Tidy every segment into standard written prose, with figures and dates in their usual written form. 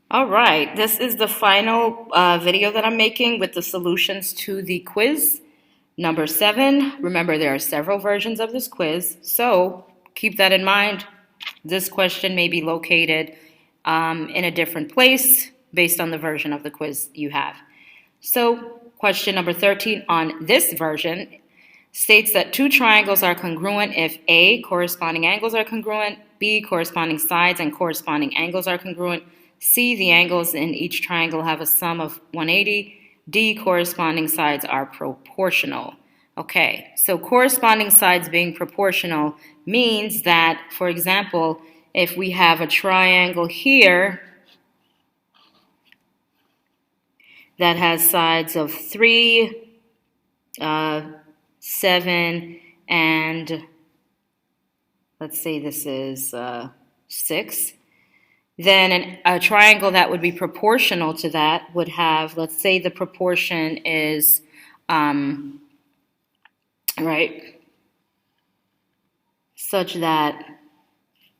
All right, this is the final video that I'm making with the solutions to the quiz number 7. Remember, there are several versions of this quiz, so keep that in mind. This question may be located in a different place based on the version of the quiz you have. So, question number 13 on this version states that two triangles are congruent if A, corresponding angles are congruent, B, corresponding sides and corresponding angles are congruent, C, the angles in each triangle have a sum of 180, D, corresponding sides are proportional. Okay, so corresponding sides being proportional means that, for example, if we have a triangle here that has sides of 3, 7, and let's say this is 6, then a triangle that would be proportional to that would have, let's say the proportion is, right, such that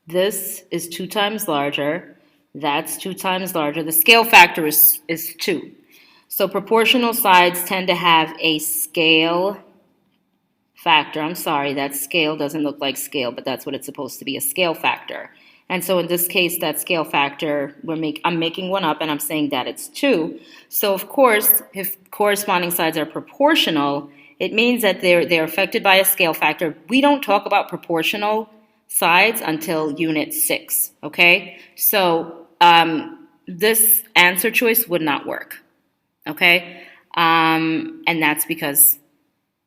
this is 2 times larger, that's 2 times larger. The scale factor is 2. So proportional sides tend to have a scale factor. I'm sorry, that scale doesn't look like scale, but that's what it's supposed to be, a scale factor. And so in this case, that scale factor, I'm making one up and I'm saying that it's 2. So of course, if corresponding sides are proportional, it means that they're affected by a scale factor. We don't talk about proportional sides until unit 6, okay? So this answer choice would not work, okay? And that's because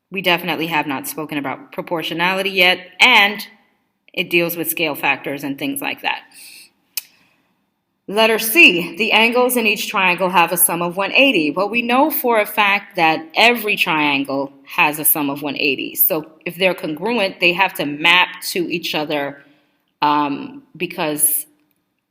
we definitely have not spoken about proportionality yet, and it deals with scale factors and things like that. Letter C, the angles in each triangle have a sum of 180. Well, we know for a fact that every triangle has a sum of 180. So if they're congruent, they have to map to each other because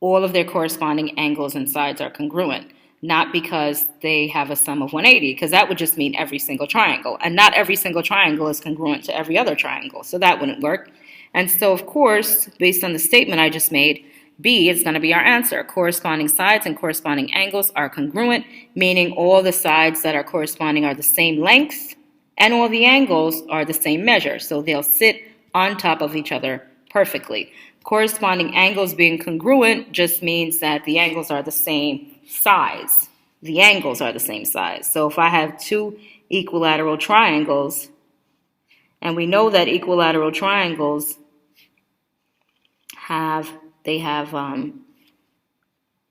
all of their corresponding angles and sides are congruent, not because they have a sum of 180, because that would just mean every single triangle. And not every single triangle is congruent to every other triangle, so that wouldn't work. And so, of course, based on the statement I just made, B is going to be our answer. Corresponding sides and corresponding angles are congruent, meaning all the sides that are corresponding are the same length, and all the angles are the same measure, so they'll sit on top of each other perfectly. Corresponding angles being congruent just means that the angles are the same size. The angles are the same size. So if I have two equilateral triangles, and we know that equilateral triangles have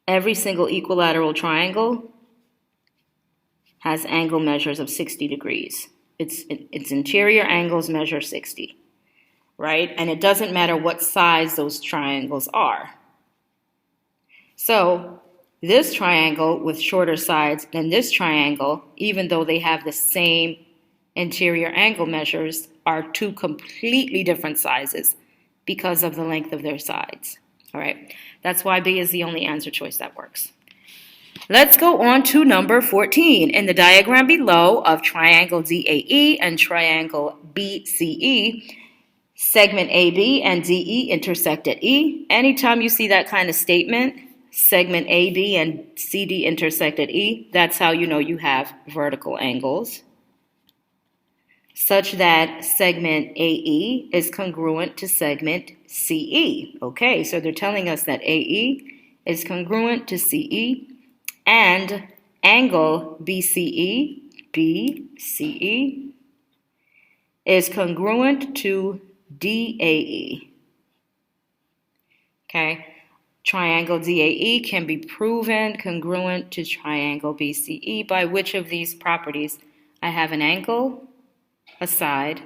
every single equilateral triangle has angle measures of 60 degrees. Its interior angles measure 60, right? And it doesn't matter what size those triangles are. So this triangle with shorter sides than this triangle, even though they have the same interior angle measures, are two completely different sizes because of the length of their sides. All right, that's why B is the only answer choice that works. Let's go on to number 14. In the diagram below of triangle DAE and triangle BCE, segment AB and DE intersect at E. Anytime you see that kind of statement, segment AB and CD intersect at E, that's how you know you have vertical angles, such that segment AE is congruent to segment CE. Okay, so they're telling us that AE is congruent to CE, and angle BCE is congruent to DAE. Okay, triangle DAE can be proven congruent to triangle BCE by which of these properties? I have an angle, a side,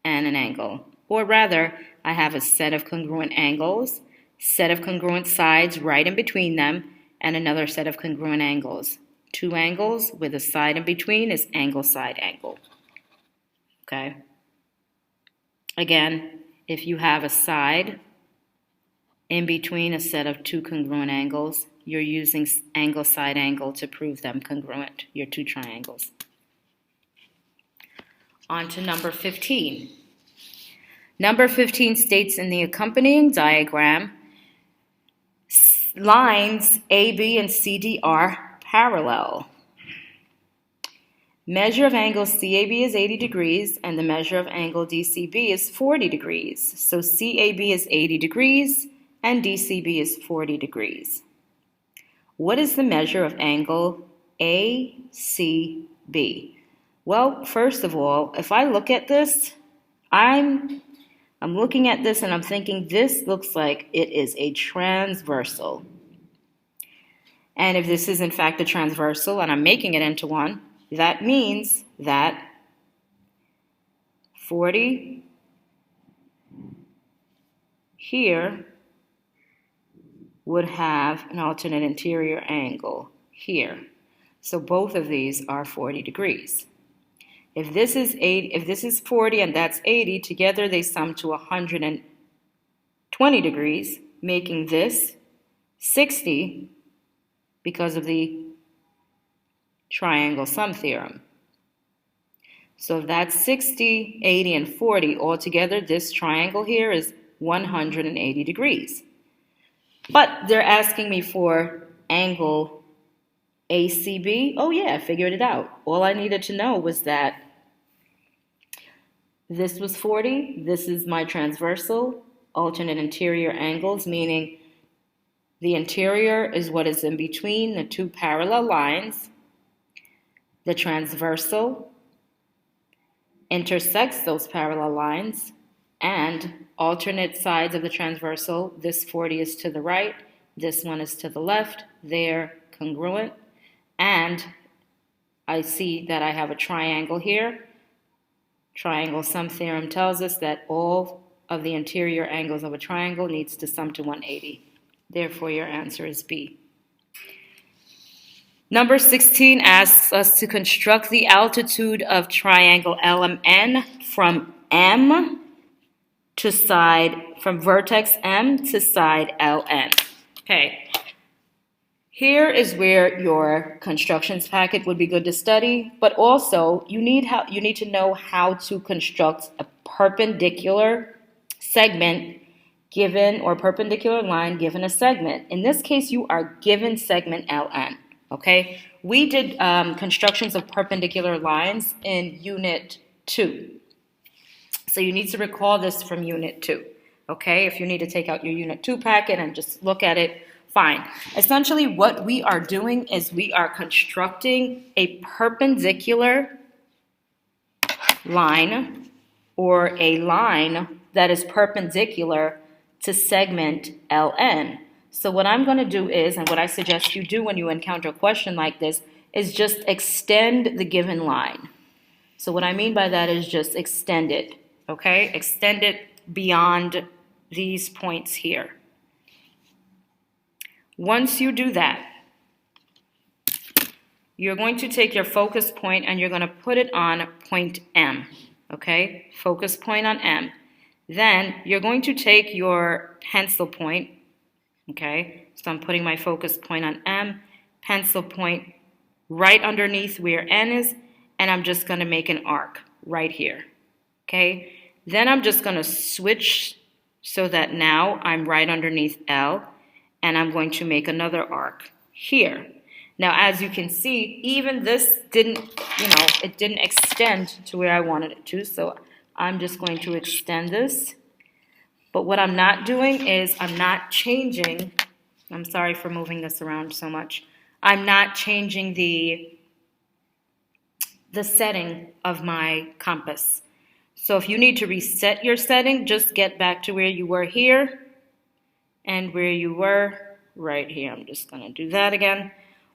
and an angle. Or rather, I have a set of congruent angles, set of congruent sides right in between them, and another set of congruent angles. Two angles with a side in between is angle, side, angle. Okay? Again, if you have a side in between a set of two congruent angles, you're using angle, side, angle to prove them congruent, your two triangles. On to number 15. Number 15 states in the accompanying diagram, lines AB and CD are parallel. Measure of angle CAB is 80 degrees, and the measure of angle DCB is 40 degrees. So CAB is 80 degrees, and DCB is 40 degrees. What is the measure of angle ACB? Well, first of all, if I look at this, I'm looking at this and I'm thinking this looks like it is a transversal. And if this is in fact a transversal and I'm making it into one, that means that 40 here would have an alternate interior angle here. So both of these are 40 degrees. If this is 40 and that's 80, together they sum to 120 degrees, making this 60 because of the triangle sum theorem. So if that's 60, 80, and 40 altogether, this triangle here is 180 degrees. But they're asking me for angle ACB. Oh yeah, I figured it out. All I needed to know was that this was 40, this is my transversal, alternate interior angles, meaning the interior is what is in between the two parallel lines. The transversal intersects those parallel lines, and alternate sides of the transversal, this 40 is to the right, this one is to the left, they're congruent, and I see that I have a triangle here. Triangle sum theorem tells us that all of the interior angles of a triangle needs to sum to 180. Therefore, your answer is B. Number 16 asks us to construct the altitude of triangle LMN from from vertex M to side LN. Okay. Here is where your constructions packet would be good to study, but also you need to know how to construct a perpendicular segment given, or perpendicular line given a segment. In this case, you are given segment LN. Okay, we did constructions of perpendicular lines in Unit 2. So you need to recall this from Unit 2. Okay, if you need to take out your Unit 2 packet and just look at it, fine. Essentially, what we are doing is we are constructing a perpendicular line, or a line that is perpendicular to segment LN. So what I'm going to do is, and what I suggest you do when you encounter a question like this, is just extend the given line. So what I mean by that is just extend it, okay? Extend it beyond these points here. Once you do that, you're going to take your focus point and you're going to put it on point M, okay? Focus point on M. Then you're going to take your pencil point, okay? So I'm putting my focus point on M, pencil point right underneath where N is, and I'm just going to make an arc right here, okay? Then I'm just going to switch so that now I'm right underneath L, and I'm going to make another arc here. Now, as you can see, even this didn't, it didn't extend to where I wanted it to, so I'm just going to extend this. But what I'm not doing is I'm not changing, I'm sorry for moving this around so much, I'm not changing the setting of my compass. So if you need to reset your setting, just get back to where you were here and where you were right here. I'm just going to do that again.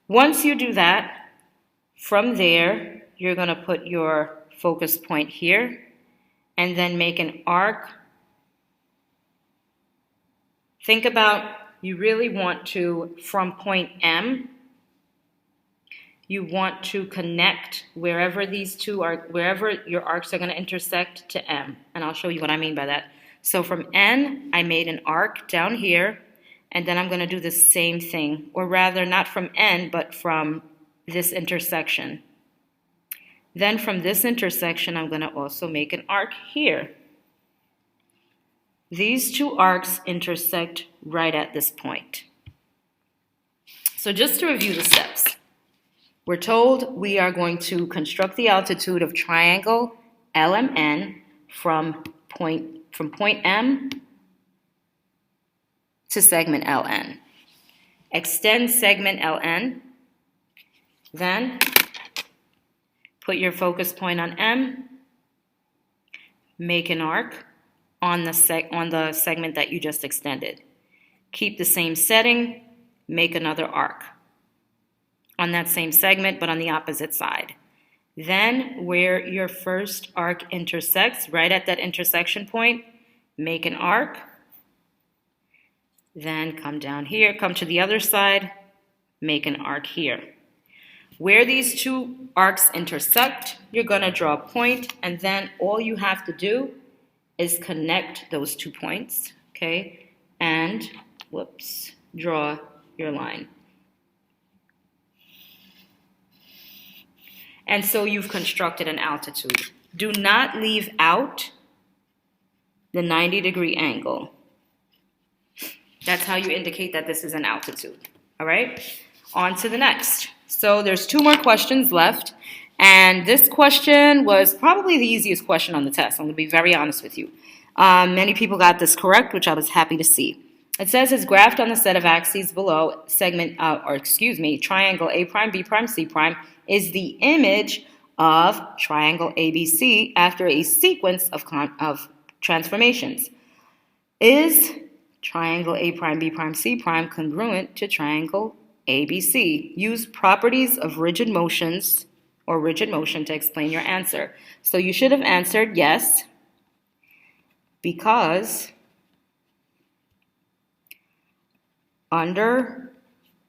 Once you do that, from there, you're going to put your focus point here and then make an arc. Think about, you really want to, from point M, you want to connect wherever these two are, wherever your arcs are going to intersect to M. And I'll show you what I mean by that. So from N, I made an arc down here, and then I'm going to do the same thing, or rather not from N, but from this intersection. Then from this intersection, I'm going to also make an arc here. These two arcs intersect right at this point. So just to review the steps, we're told we are going to construct the altitude of triangle LMN from point M to segment LN. Extend segment LN, then put your focus point on M, make an arc on the segment that you just extended. Keep the same setting, make another arc on that same segment, but on the opposite side. Then where your first arc intersects, right at that intersection point, make an arc. Then come down here, come to the other side, make an arc here. Where these two arcs intersect, you're gonna draw a point, and then all you have to do is connect those 2 points, okay? And, draw your line. And so you've constructed an altitude. Do not leave out the 90-degree angle. That's how you indicate that this is an altitude, all right? On to the next. So there's 2 more questions left, and this question was probably the easiest question on the test. I'm gonna be very honest with you. Many people got this correct, which I was happy to see. It says it's graphed on the set of axes below triangle A prime, B prime, C prime is the image of triangle ABC after a sequence of transformations. Is triangle A prime, B prime, C prime congruent to triangle ABC? Use properties of rigid motions or rigid motion to explain your answer. So you should have answered yes, because under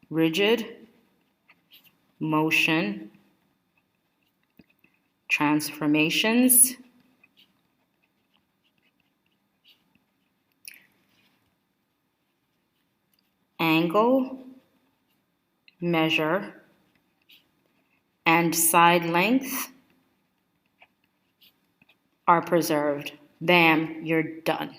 rigid motion transformations, angle, measure, and side length are preserved. Bam, you're done.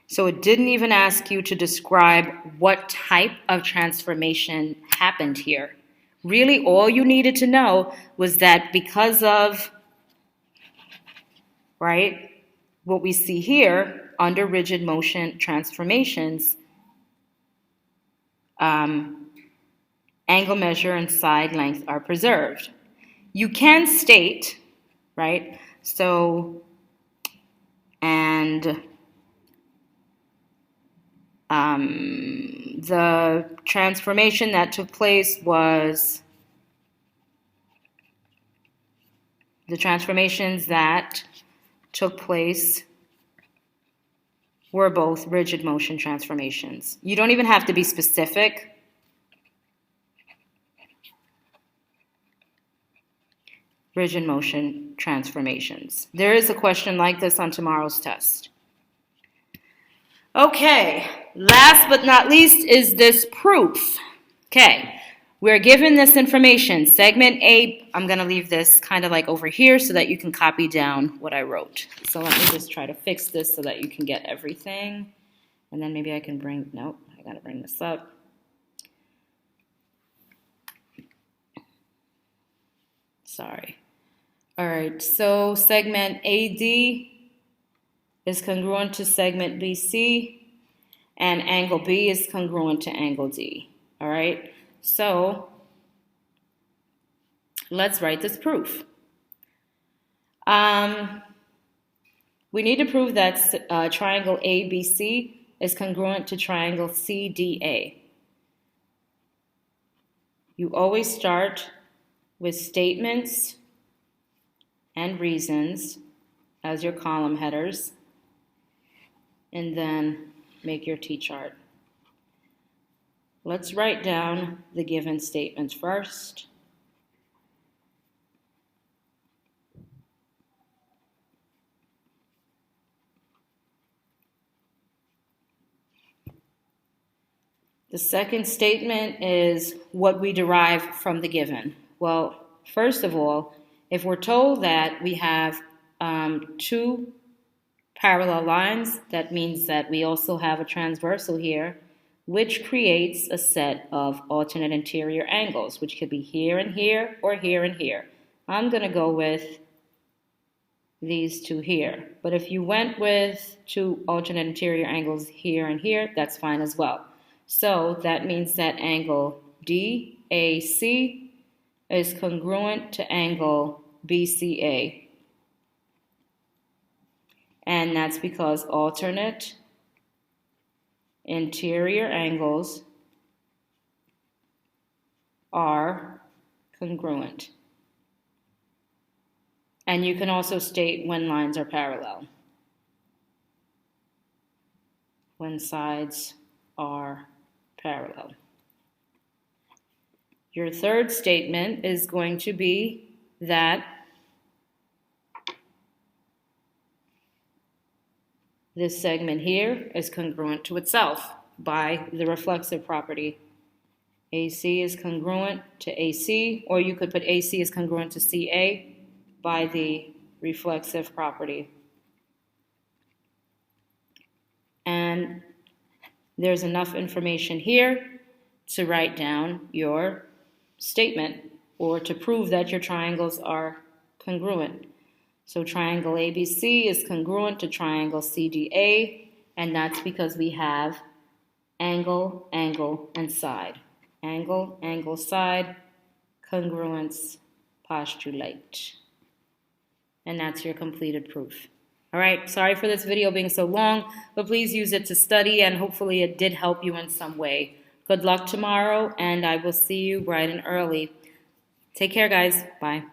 So it didn't even ask you to describe what type of transformation happened here. Really, all you needed to know was that because of, right, what we see here under rigid motion transformations, angle, measure, and side length are preserved. You can state, right, so, and the transformation that took place was, the transformations that took place were both rigid motion transformations. You don't even have to be specific. Rigid motion transformations. There is a question like this on tomorrow's test. Okay, last but not least is this proof. Okay, we're given this information. Segment A, I'm going to leave this kind of like over here so that you can copy down what I wrote. So let me just try to fix this so that you can get everything. And then maybe I can nope, I got to bring this up. Sorry. All right, so segment AD is congruent to segment BC, and angle B is congruent to angle D. All right, so let's write this proof. We need to prove that triangle ABC is congruent to triangle CDA. You always start with statements and reasons as your column headers, and then make your T-chart. Let's write down the given statements first. The second statement is what we derive from the given. Well, first of all, if we're told that we have 2 parallel lines, that means that we also have a transversal here. which creates a set of alternate interior angles, which could be here and here or here and here. I'm going to go with these two here. But if you went with two alternate interior angles here and here, that's fine as well. So that means that angle DAC is congruent to angle BCA. And that's because alternate interior angles are congruent. And you can also state when lines are parallel. When sides are parallel. Your third statement is going to be that this segment here is congruent to itself by the reflexive property. AC is congruent to AC, or you could put AC is congruent to CA by the reflexive property. And there's enough information here to write down your statement or to prove that your triangles are congruent. So triangle ABC is congruent to triangle CDA, and that's because we have angle, angle, and side. Angle, angle, side, congruence, postulate. And that's your completed proof. All right, sorry for this video being so long, but please use it to study, and hopefully it did help you in some way. Good luck tomorrow, and I will see you bright and early. Take care, guys. Bye.